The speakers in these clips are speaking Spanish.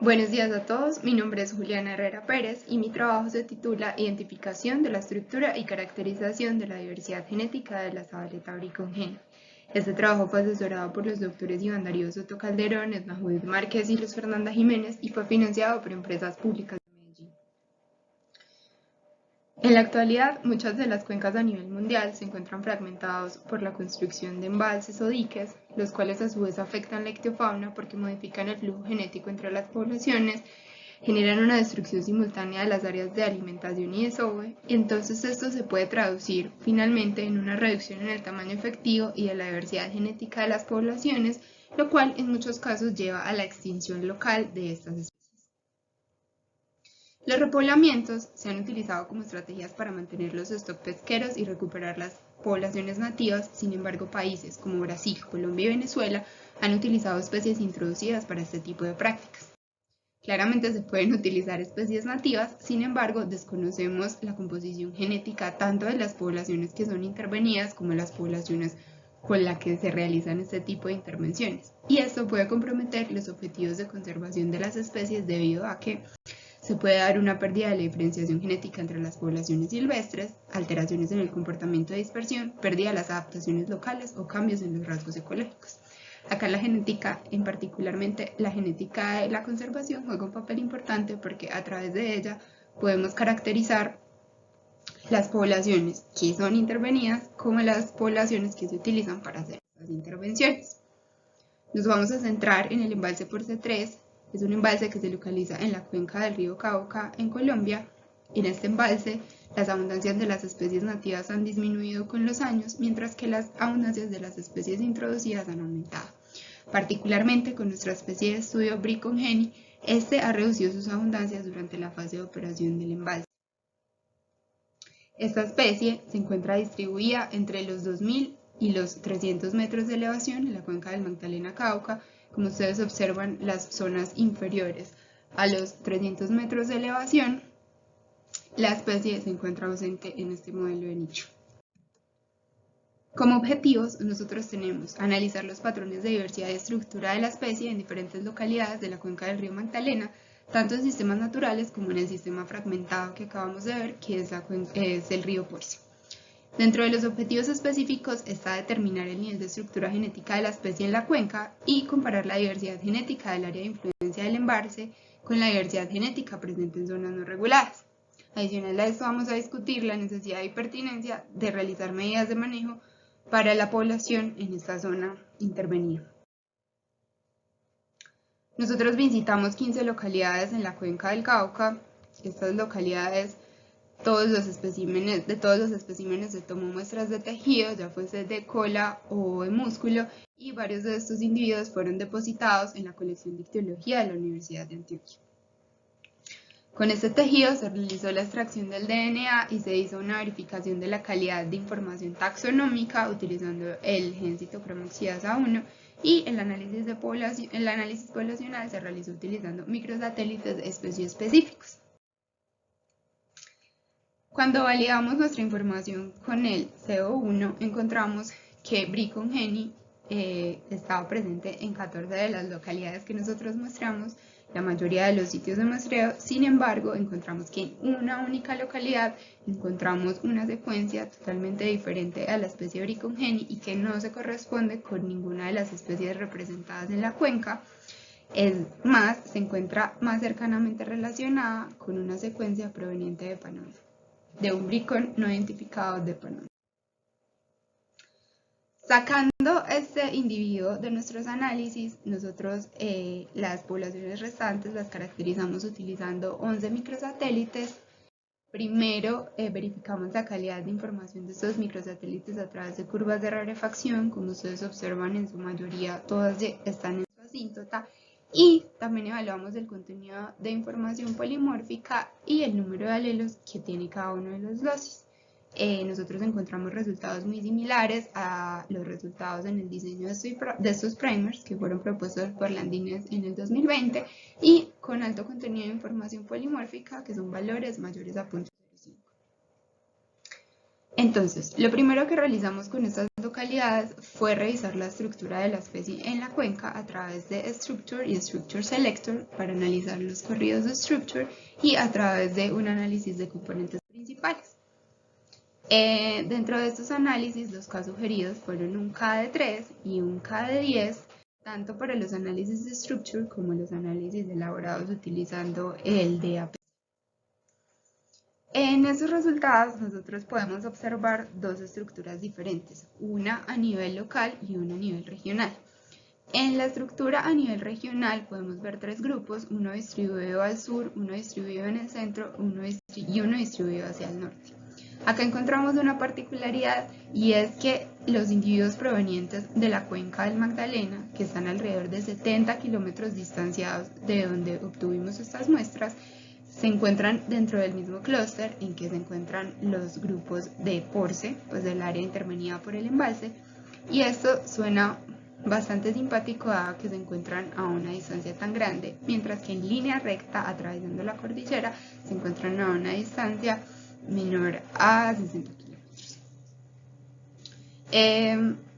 Buenos días a todos, mi nombre es Juliana Herrera Pérez y mi trabajo se titula Identificación de la estructura y caracterización de la diversidad genética de la sabaleta bricongenia. Este trabajo fue asesorado por los doctores Iván Darío Soto Calderón, Edna Judith Márquez y Luz Fernanda Jiménez y fue financiado por empresas públicas de Medellín. En la actualidad, muchas de las cuencas a nivel mundial se encuentran fragmentadas por la construcción de embalses o diques, los cuales a su vez afectan la ictiofauna porque modifican el flujo genético entre las poblaciones, generan una destrucción simultánea de las áreas de alimentación y desove, y entonces esto se puede traducir finalmente en una reducción en el tamaño efectivo y de la diversidad genética de las poblaciones, lo cual en muchos casos lleva a la extinción local de estas especies. Los repoblamientos se han utilizado como estrategias para mantener los stocks pesqueros y recuperar las poblaciones nativas. Sin embargo, países como Brasil, Colombia y Venezuela han utilizado especies introducidas para este tipo de prácticas. Claramente se pueden utilizar especies nativas, sin embargo, desconocemos la composición genética tanto de las poblaciones que son intervenidas como de las poblaciones con las que se realizan este tipo de intervenciones. Y esto puede comprometer los objetivos de conservación de las especies debido a que se puede dar una pérdida de la diferenciación genética entre las poblaciones silvestres, alteraciones en el comportamiento de dispersión, pérdida de las adaptaciones locales o cambios en los rasgos ecológicos. Acá la genética, en particularmente la genética de la conservación, juega un papel importante porque a través de ella podemos caracterizar las poblaciones que son intervenidas como las poblaciones que se utilizan para hacer estas intervenciones. Nos vamos a centrar en el embalse Porce 3, es un embalse que se localiza en la cuenca del río Cauca, en Colombia. En este embalse, las abundancias de las especies nativas han disminuido con los años, mientras que las abundancias de las especies introducidas han aumentado. Particularmente con nuestra especie de estudio bricongeni, este ha reducido sus abundancias durante la fase de operación del embalse. Esta especie se encuentra distribuida entre los 2000 y los 300 metros de elevación en la cuenca del Magdalena Cauca. Como ustedes observan, las zonas inferiores a los 300 metros de elevación, la especie se encuentra ausente en este modelo de nicho. Como objetivos, nosotros tenemos analizar los patrones de diversidad y estructura de la especie en diferentes localidades de la cuenca del río Magdalena, tanto en sistemas naturales como en el sistema fragmentado que acabamos de ver, que es el río Porce. Dentro de los objetivos específicos está determinar el nivel de estructura genética de la especie en la cuenca y comparar la diversidad genética del área de influencia del embalse con la diversidad genética presente en zonas no reguladas. Adicional a esto vamos a discutir la necesidad y pertinencia de realizar medidas de manejo para la población en esta zona intervenida. Nosotros visitamos 15 localidades en la cuenca del Cauca. Estas localidades, de todos los especímenes se tomó muestras de tejido, ya fuese de cola o de músculo, y varios de estos individuos fueron depositados en la colección de ictiología de la Universidad de Antioquia. Con este tejido se realizó la extracción del DNA y se hizo una verificación de la calidad de información taxonómica utilizando el gen citocromoxidasa 1 y el análisis poblacional se realizó utilizando microsatélites de especies específicos. Cuando validamos nuestra información con el CO1, encontramos que bricongeni estaba presente en 14 de las localidades que nosotros muestramos, la mayoría de los sitios de muestreo. Sin embargo, encontramos que en una única localidad encontramos una secuencia totalmente diferente a la especie bricongeni y que no se corresponde con ninguna de las especies representadas en la cuenca. Es más, se encuentra más cercanamente relacionada con una secuencia proveniente de Panamá, de un bricón no identificado de Panamá. Sacando este individuo de nuestros análisis, nosotros las poblaciones restantes las caracterizamos utilizando 11 microsatélites. Primero verificamos la calidad de información de estos microsatélites a través de curvas de rarefacción. Como ustedes observan, en su mayoría todas están en su asíntota. Y también evaluamos el contenido de información polimórfica y el número de alelos que tiene cada uno de los locis. Nosotros encontramos resultados muy similares a los resultados en el diseño de estos primers que fueron propuestos por Landines en el 2020 y con alto contenido de información polimórfica, que son valores mayores a 0.05. Entonces, lo primero que realizamos con estas localidades fue revisar la estructura de la especie en la cuenca a través de Structure y Structure Selector para analizar los corridos de Structure y a través de un análisis de componentes principales. Dentro de estos análisis, los K sugeridos fueron un K de 3 y un K de 10, tanto para los análisis de Structure como los análisis elaborados utilizando el DAP. En esos resultados nosotros podemos observar dos estructuras diferentes, una a nivel local y una a nivel regional. En la estructura a nivel regional podemos ver tres grupos, uno distribuido al sur, uno distribuido en el centro y uno distribuido hacia el norte. Acá encontramos una particularidad y es que los individuos provenientes de la cuenca del Magdalena, que están alrededor de 70 kilómetros distanciados de donde obtuvimos estas muestras, se encuentran dentro del mismo clúster en que se encuentran los grupos de Porce, pues del área intervenida por el embalse, y esto suena bastante simpático dado que se encuentran a una distancia tan grande, mientras que en línea recta atravesando la cordillera se encuentran a una distancia menor a 60 kilómetros.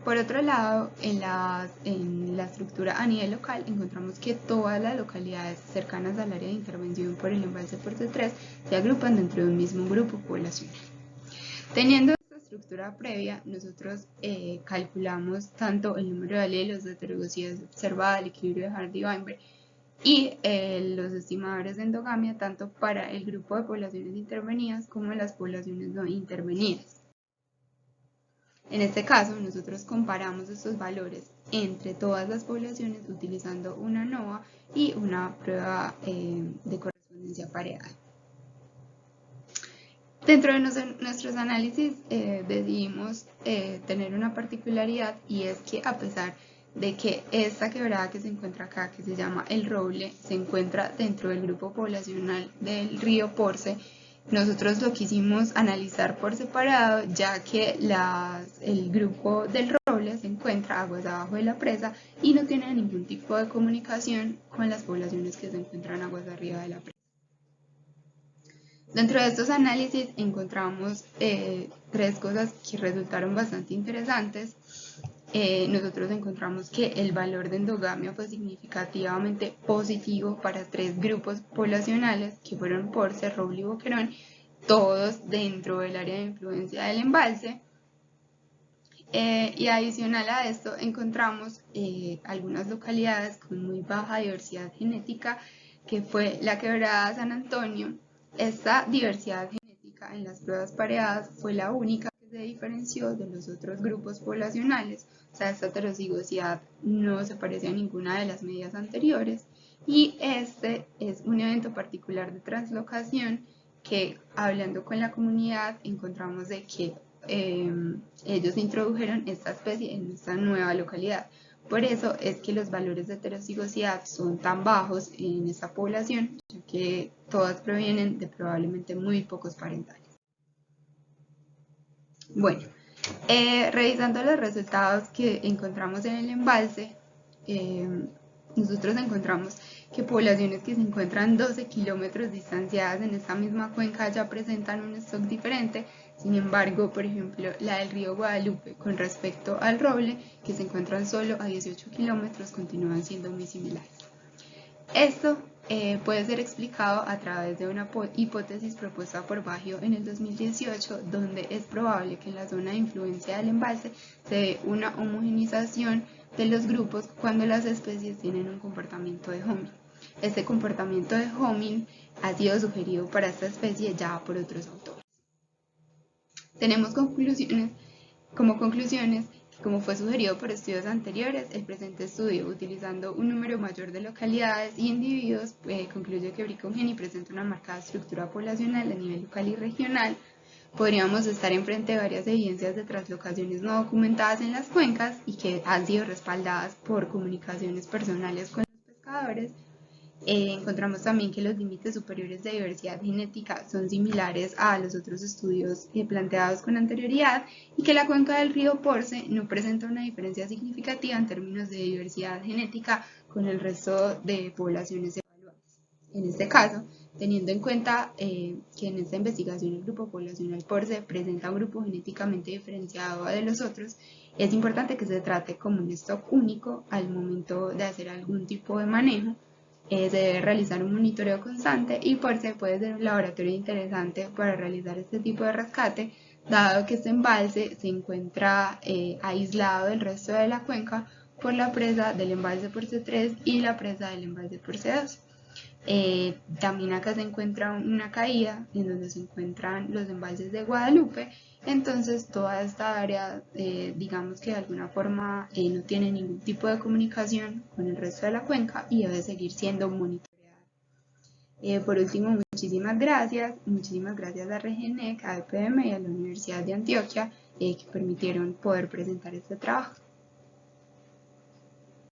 Por otro lado, en la estructura a nivel local encontramos que todas las localidades cercanas al área de intervención por el embalse Porce 3 se agrupan dentro de un mismo grupo poblacional. Teniendo esta estructura previa, nosotros calculamos tanto el número de alelos, de heterogosidad observada, el equilibrio de Hardy-Weinberg y los estimadores de endogamia tanto para el grupo de poblaciones intervenidas como las poblaciones no intervenidas. En este caso, nosotros comparamos estos valores entre todas las poblaciones utilizando una ANOVA y una prueba de correspondencia pareada. Dentro de nuestros análisis decidimos tener una particularidad y es que a pesar de que esta quebrada que se encuentra acá, que se llama El Roble, se encuentra dentro del grupo poblacional del río Porce, nosotros lo quisimos analizar por separado, ya que el grupo del Roble se encuentra aguas abajo de la presa y no tiene ningún tipo de comunicación con las poblaciones que se encuentran aguas arriba de la presa. Dentro de estos análisis encontramos tres cosas que resultaron bastante interesantes. Nosotros encontramos que el valor de endogamia fue significativamente positivo para tres grupos poblacionales que fueron Porce, Roble y Boquerón, todos dentro del área de influencia del embalse. Y adicional a esto encontramos algunas localidades con muy baja diversidad genética, que fue la quebrada San Antonio. Esta diversidad genética en las pruebas pareadas fue la única que se diferenció de los otros grupos poblacionales, o sea, esta heterocigosidad no se parece a ninguna de las medidas anteriores, y este es un evento particular de translocación que, hablando con la comunidad, encontramos de que ellos introdujeron esta especie en esta nueva localidad. Por eso es que los valores de heterocigosidad son tan bajos en esta población, ya que todas provienen de probablemente muy pocos parentales. Bueno, revisando los resultados que encontramos en el embalse, nosotros encontramos que poblaciones que se encuentran 12 kilómetros distanciadas en esta misma cuenca ya presentan un stock diferente. Sin embargo, por ejemplo, la del río Guadalupe con respecto al Roble, que se encuentran solo a 18 kilómetros, continúan siendo muy similares. Esto puede ser explicado a través de una hipótesis propuesta por Baggio en el 2018, donde es probable que en la zona de influencia del embalse se dé una homogenización de los grupos cuando las especies tienen un comportamiento de homing. Este comportamiento de homing ha sido sugerido para esta especie ya por otros autores. Tenemos conclusiones que, como fue sugerido por estudios anteriores, el presente estudio, utilizando un número mayor de localidades y individuos, concluye que Bricongeni presenta una marcada estructura poblacional a nivel local y regional. Podríamos estar enfrente de varias evidencias de translocaciones no documentadas en las cuencas y que han sido respaldadas por comunicaciones personales con los pescadores. Encontramos también que los límites superiores de diversidad genética son similares a los otros estudios planteados con anterioridad y que la cuenca del río Porce no presenta una diferencia significativa en términos de diversidad genética con el resto de poblaciones evaluadas. En este caso, Teniendo en cuenta que en esta investigación el grupo poblacional PORCE presenta un grupo genéticamente diferenciado de los otros, es importante que se trate como un stock único al momento de hacer algún tipo de manejo. Se debe realizar un monitoreo constante y PORCE puede ser un laboratorio interesante para realizar este tipo de rescate, dado que este embalse se encuentra aislado del resto de la cuenca por la presa del embalse PORCE 3 y la presa del embalse PORCE 2. También acá se encuentra una caída en donde se encuentran los embalses de Guadalupe, entonces toda esta área digamos que de alguna forma no tiene ningún tipo de comunicación con el resto de la cuenca y debe seguir siendo monitoreada. Por último, muchísimas gracias a Regenec, a EPM y a la Universidad de Antioquia que permitieron poder presentar este trabajo.